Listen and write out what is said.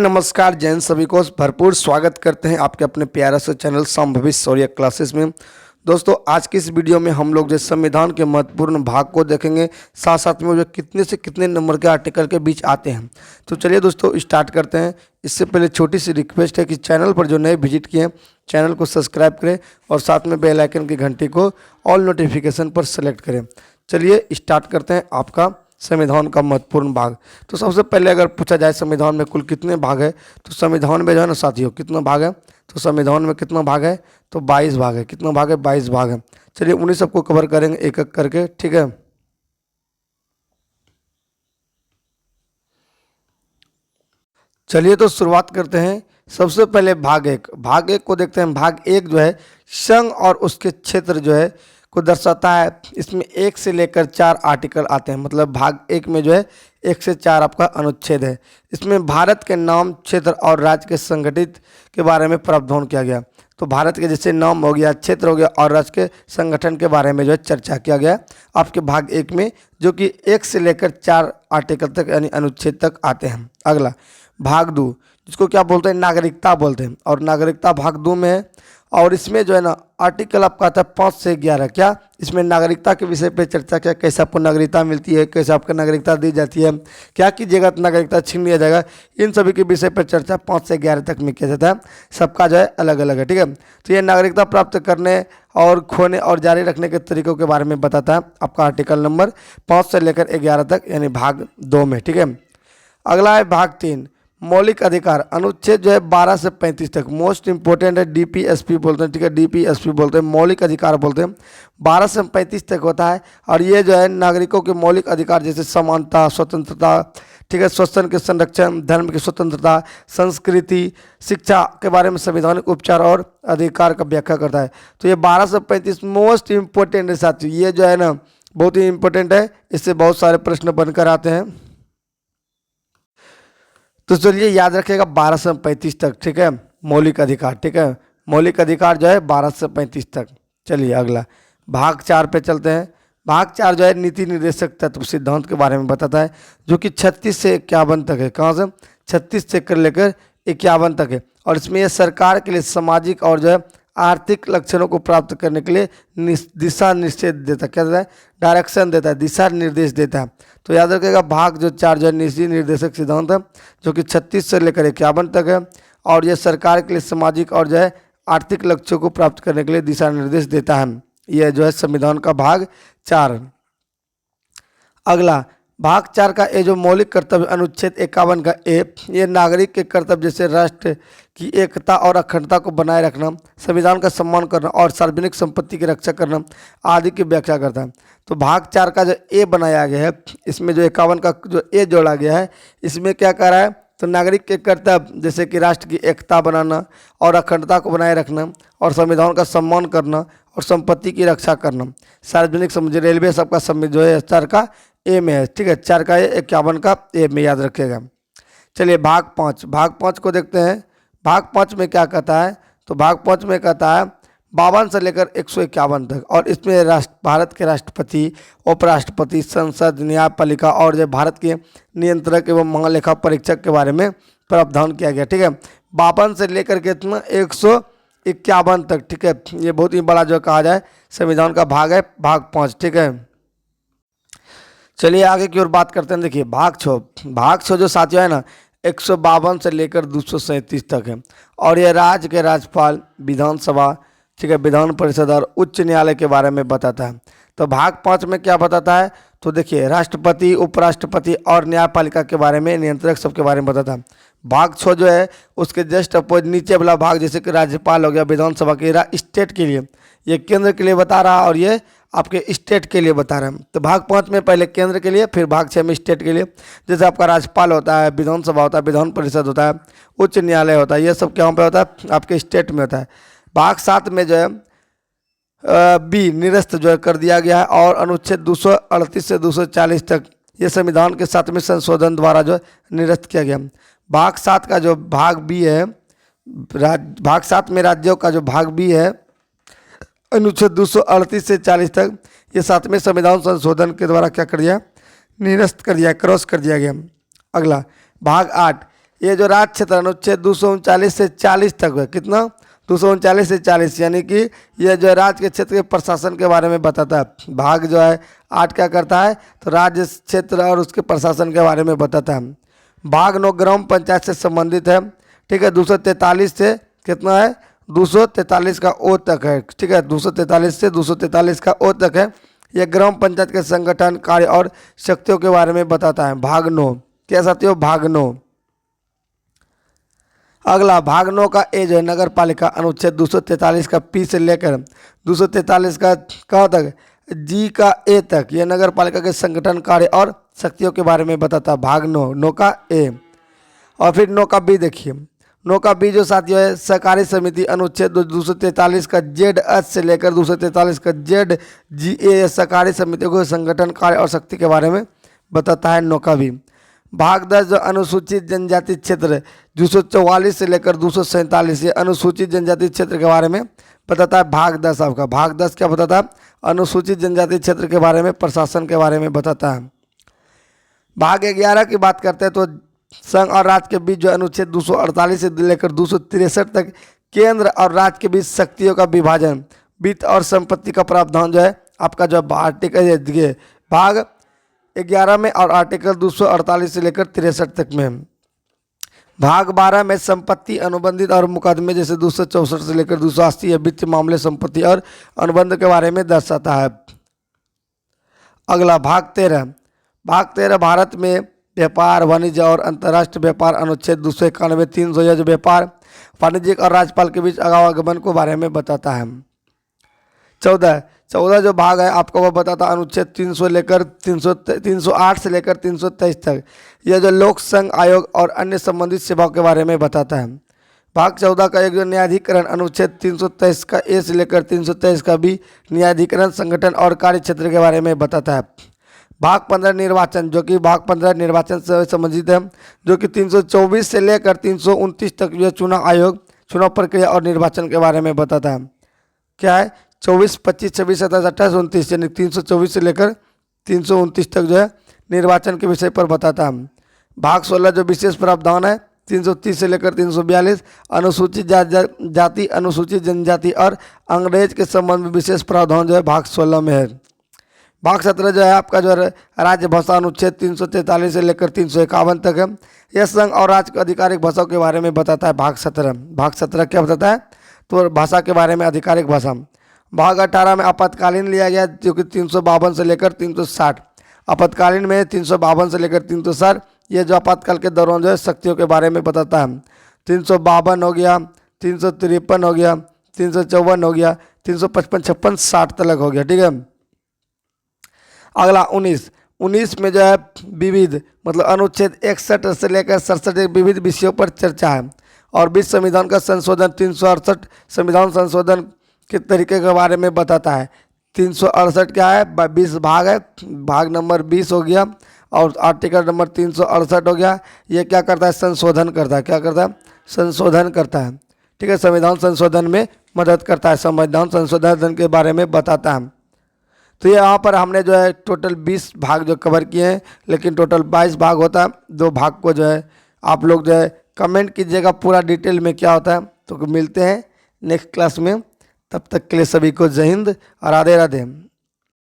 नमस्कार जैन सभी को भरपूर स्वागत करते हैं आपके अपने प्यारा से चैनल संभवित शौर्य क्लासेस में। दोस्तों आज की इस वीडियो में हम लोग जो संविधान के महत्वपूर्ण भाग को देखेंगे, साथ साथ में जो कितने से कितने नंबर के आर्टिकल के बीच आते हैं। तो चलिए दोस्तों स्टार्ट करते हैं। इससे पहले छोटी सी रिक्वेस्ट है कि चैनल पर जो नए विजिट किए हैं चैनल को सब्सक्राइब करें और साथ में बेल आइकन की घंटी को ऑल नोटिफिकेशन पर सेलेक्ट करें। चलिए स्टार्ट करते हैं आपका संविधान का महत्वपूर्ण भाग। तो सबसे पहले अगर पूछा जाए संविधान में कुल कितने भाग है, तो संविधान में जो है ना साथियों कितना भाग है, तो संविधान में कितना भाग है, तो 22 भाग है। कितना भाग है, 22 भाग है। चलिए उन्हीं सबको कवर करेंगे एक एक करके, ठीक है। चलिए तो शुरुआत करते हैं। सबसे पहले भाग एक को देखते हैं। भाग एक जो है संघ और उसके क्षेत्र जो है को दर्शाता है। इसमें 1 से लेकर 4 आर्टिकल आते हैं, मतलब भाग एक में जो है 1 से 4 आपका अनुच्छेद है। इसमें भारत के नाम, क्षेत्र और राज्य के संगठित के बारे में प्रावधान किया गया। तो भारत के जैसे नाम हो गया, क्षेत्र हो गया और राज्य के संगठन के बारे में जो है चर्चा किया गया आपके भाग एक में, जो कि 1 से लेकर 4 आर्टिकल तक यानी अनुच्छेद तक आते हैं। अगला भाग 2 जिसको क्या बोलते हैं, नागरिकता बोलते हैं, और नागरिकता भाग 2 में है। और इसमें जो है ना आर्टिकल आपका आता है 5 से 11। क्या इसमें नागरिकता के विषय पे चर्चा किया, कैसे आपको नागरिकता मिलती है, कैसे आपको नागरिकता दी जाती है, क्या कीजिएगा तो नागरिकता छीन लिया जाएगा, इन सभी के विषय पर चर्चा 5 से 11 तक में किया जाता है। सबका जो है अलग अलग है, ठीक है। तो ये नागरिकता प्राप्त करने और खोने और जारी रखने के तरीकों के बारे में बताता है आपका आर्टिकल नंबर 5 से लेकर 11 तक यानी भाग 2 में, ठीक है। अगला है भाग 3 मौलिक अधिकार। अनुच्छेद जो है 12 से 35 तक मोस्ट इंपोर्टेंट है, डीपीएसपी बोलते हैं, ठीक है। डीपीएसपी बोलते हैं, मौलिक अधिकार बोलते हैं। 12 से 35 तक होता है और ये जो है नागरिकों के मौलिक अधिकार जैसे समानता, स्वतंत्रता, ठीक है, श्वसन के संरक्षण, धर्म की स्वतंत्रता, संस्कृति, शिक्षा के बारे में संवैधानिक उपचार और अधिकार का व्याख्या करता है। तो ये 12 से 35 मोस्ट इंपोर्टेंट है साथियों। ये जो है ना बहुत ही इंपॉर्टेंट है, इससे बहुत सारे प्रश्न बनकर आते हैं। तो चलिए याद रखिएगा 12 से 35 तक, ठीक है, मौलिक अधिकार, ठीक है। मौलिक अधिकार जो है 12 से 35 तक। चलिए अगला भाग 4 पे चलते हैं। भाग 4 जो है नीति निर्देशक तत्व सिद्धांत के बारे में बताता है, जो कि 36 से 51 तक है। कहाँ से 36 से कर लेकर 51 तक है। और इसमें यह सरकार के लिए सामाजिक और जो है आर्थिक लक्ष्यों को प्राप्त करने के लिए दिशा निर्देश देता है। क्या देता है, डायरेक्शन देता है, दिशा निर्देश देता है। तो याद रखिएगा भाग जो 4 जो है नीति निर्देशक सिद्धांत है, जो कि 36 से लेकर 51 तक है। और यह सरकार के लिए सामाजिक और जो है आर्थिक लक्ष्यों को प्राप्त करने के लिए दिशा निर्देश देता है। यह जो है संविधान का भाग 4। अगला भाग 4 का ये जो मौलिक कर्तव्य अनुच्छेद 51 का ये नागरिक के कर्तव्य जैसे राष्ट्र की एकता और अखंडता को बनाए रखना, संविधान का सम्मान करना और सार्वजनिक संपत्ति की रक्षा करना आदि की व्याख्या करता है। तो भाग 4 का जो ए बनाया गया है, इसमें जो 51 का जो ए जोड़ा गया है, इसमें क्या कह रहा है, तो नागरिक के कर्तव्य जैसे कि राष्ट्र की एकता बनाना और अखंडता को बनाए रखना और संविधान का सम्मान करना और संपत्ति की रक्षा करना, सार्वजनिक समझ, रेलवे सबका जो है 4 का ए में है, ठीक है। 4 का ए, 51 का ए में, याद रखिएगा। चलिए भाग 5 को देखते हैं। भाग 5 में क्या कहता है, तो भाग 5 में कहता है 52 से लेकर 151 तक। और इसमें भारत के राष्ट्रपति, उपराष्ट्रपति, संसद, न्यायपालिका और जो भारत के नियंत्रक एवं महालेखा परीक्षक के बारे में प्रावधान किया गया, ठीक है। 52 से लेकर के इतना 151 तक, ठीक है। ये बहुत ही बड़ा जो कहा जाए संविधान का भाग है, भाग 5, ठीक है। चलिए आगे की ओर बात करते हैं। देखिए भाग 6 जो साथियों है ना 152 से लेकर 237 तक है। और यह राज्य के राज्यपाल, विधानसभा, ठीक है, विधान परिषद और उच्च न्यायालय के बारे में बताता है। तो भाग 5 में क्या बताता है, तो देखिए राष्ट्रपति, उपराष्ट्रपति और न्यायपालिका के बारे में, नियंत्रक सबके बारे में बताता है। भाग 6 जो है उसके जस्ट अपोज नीचे वाला भाग जैसे कि राज्यपाल हो गया, विधानसभा के, स्टेट के लिए, ये केंद्र के लिए बता रहा और ये आपके स्टेट के लिए बता रहे हैं। तो भाग 5 में पहले केंद्र के लिए, फिर भाग 6 में स्टेट के लिए। जैसे आपका राज्यपाल होता है, विधानसभा होता है, विधान परिषद होता है, उच्च न्यायालय होता है, ये सब कहाँ पे होता है, आपके स्टेट में होता है। भाग 7 में जो है बी निरस्त जो है कर दिया गया है। और अनुच्छेद 238 से 240 तक ये संविधान के 7वें संशोधन द्वारा जो निरस्त किया गया। भाग 7 का जो भाग बी है, भाग 7 में राज्यों का जो भाग बी है, अनुच्छेद 238 से 40 तक ये 7वें संविधान संशोधन के द्वारा क्या कर दिया, निरस्त कर दिया, क्रॉस कर दिया गया। अगला भाग 8 ये जो राज क्षेत्र अनुच्छेद 239 से 40 तक है, कितना 239 से 40, यानी कि ये जो राज्य के क्षेत्र के प्रशासन के बारे में बताता है। भाग जो है 8 क्या करता है, तो राज्य क्षेत्र और उसके प्रशासन के बारे में बताता है। भाग 9 ग्राम पंचायत से संबंधित है, ठीक है। 243 से कितना है, 243 का ओ तक है, ठीक है। 243 से 243 का ओ तक है। यह ग्राम पंचायत के संगठन, कार्य और शक्तियों के बारे में बताता है। भाग 9 क्या साथियों, भाग 9। अगला भाग 9 का ए जो है नगर पालिका, अनुच्छेद 243 का पी से लेकर 243 का कहाँ तक, जी का ए तक, यह नगर पालिका के संगठन, कार्य और शक्तियों के बारे में बताता है। भाग 9, 9 का ए। और फिर 9 का बी देखिए, 9 का बी जो साथियों है सहकारी समिति, अनुच्छेद 243 का जेड एच से लेकर 243 का जेड जी ए, सहकारी समितियों के संगठन, कार्य और शक्ति के बारे में बताता है। 9 का बी। भाग 10 जो अनुसूचित जनजाति क्षेत्र 244 से लेकर 247, ये अनुसूचित जनजाति क्षेत्र के बारे में बताता है। भाग 10 आपका, भाग 10 क्या बताता है, अनुसूचित जनजाति क्षेत्र के बारे में, प्रशासन के बारे में बताता है। भाग 11 की बात करते हैं तो संघ और राज्य के बीच जो अनुच्छेद 248 से लेकर 263 तक केंद्र और राज्य के बीच शक्तियों का विभाजन, वित्त और संपत्ति का प्रावधान जो है आपका जो आर्टिकल भाग 11 में और आर्टिकल 248 से लेकर 63 तक में। भाग 12 में संपत्ति, अनुबंधित और मुकदमे जैसे 264 से लेकर 280 वित्त मामले, संपत्ति और अनुबंध के बारे में दर्शाता है। अगला भाग 13, भाग 13 भारत में व्यापार, वाणिज्य और अंतर्राष्ट्रीय व्यापार, अनुच्छेद 291 300 यह जो व्यापार, वाणिज्यिक और राज्यपाल के बीच आवागमन को बारे में बताता है। 14 जो भाग है आपको वो बताता है अनुच्छेद 300 लेकर 308 से लेकर 323 तक, यह जो लोक संघ आयोग और अन्य संबंधित सेवाओं के बारे में बताता है। भाग 14 का एक जो न्यायाधिकरण, अनुच्छेद 323 का ए से लेकर 323 का बी, न्यायाधिकरण, संगठन और कार्य क्षेत्र के बारे में बताता है। भाग 15 निर्वाचन, जो कि भाग 15 निर्वाचन से संबंधित है, जो कि 324 से लेकर 329 तक जो चुनाव आयोग, चुनाव प्रक्रिया और निर्वाचन के बारे में बताता है। क्या है, 24, 25, 26, 27, 28, 29, यानी 324 से लेकर 329 तक जो है निर्वाचन के विषय पर बताता है। भाग 16 जो विशेष प्रावधान है 330 से लेकर 342, अनुसूचित जाति, अनुसूचित जनजाति और अंग्रेज के संबंध में विशेष प्रावधान जो है भाग 16 में है। भाग 17 जो है आपका जो है राज्य भाषा, अनुच्छेद 343 से लेकर 351 तक है, यह संघ और राज्य की आधिकारिक भाषाओं के बारे में बताता है। भाग 17, भाग 17 क्या बताता है, तो भाषा के बारे में, आधिकारिक भाषा। भाग 18 में आपातकालीन लिया गया, जो कि 352 से लेकर 360, आपातकालीन में 352 से लेकर 360, ये जो आपातकाल के दौरान जो है शक्तियों के बारे में बताता है। 352 हो गया, 353 हो गया, 354 हो गया, 355, 56, 60 तक हो गया, ठीक है। अगला 19 में जो है विविध, मतलब अनुच्छेद 61 से लेकर 67 विविध विषयों पर चर्चा है। और विश्व संविधान का संशोधन 368 संविधान संशोधन के तरीके के बारे में बताता है। 368 क्या है, 20 भाग है, भाग नंबर 20 हो गया, और आर्टिकल नंबर 368 हो गया। ये क्या करता है, संशोधन करता है, क्या करता है, संशोधन करता है, ठीक है। संविधान संशोधन में मदद करता है, संविधान संशोधन के बारे में बताता है। तो यहाँ पर हमने जो है टोटल 20 भाग जो कवर किए हैं, लेकिन टोटल 22 भाग होता है। 2 भाग को जो है आप लोग जो है कमेंट कीजिएगा पूरा डिटेल में क्या होता है। तो मिलते हैं नेक्स्ट क्लास में, तब तक के लिए सभी को जय हिंद और राधे राधे।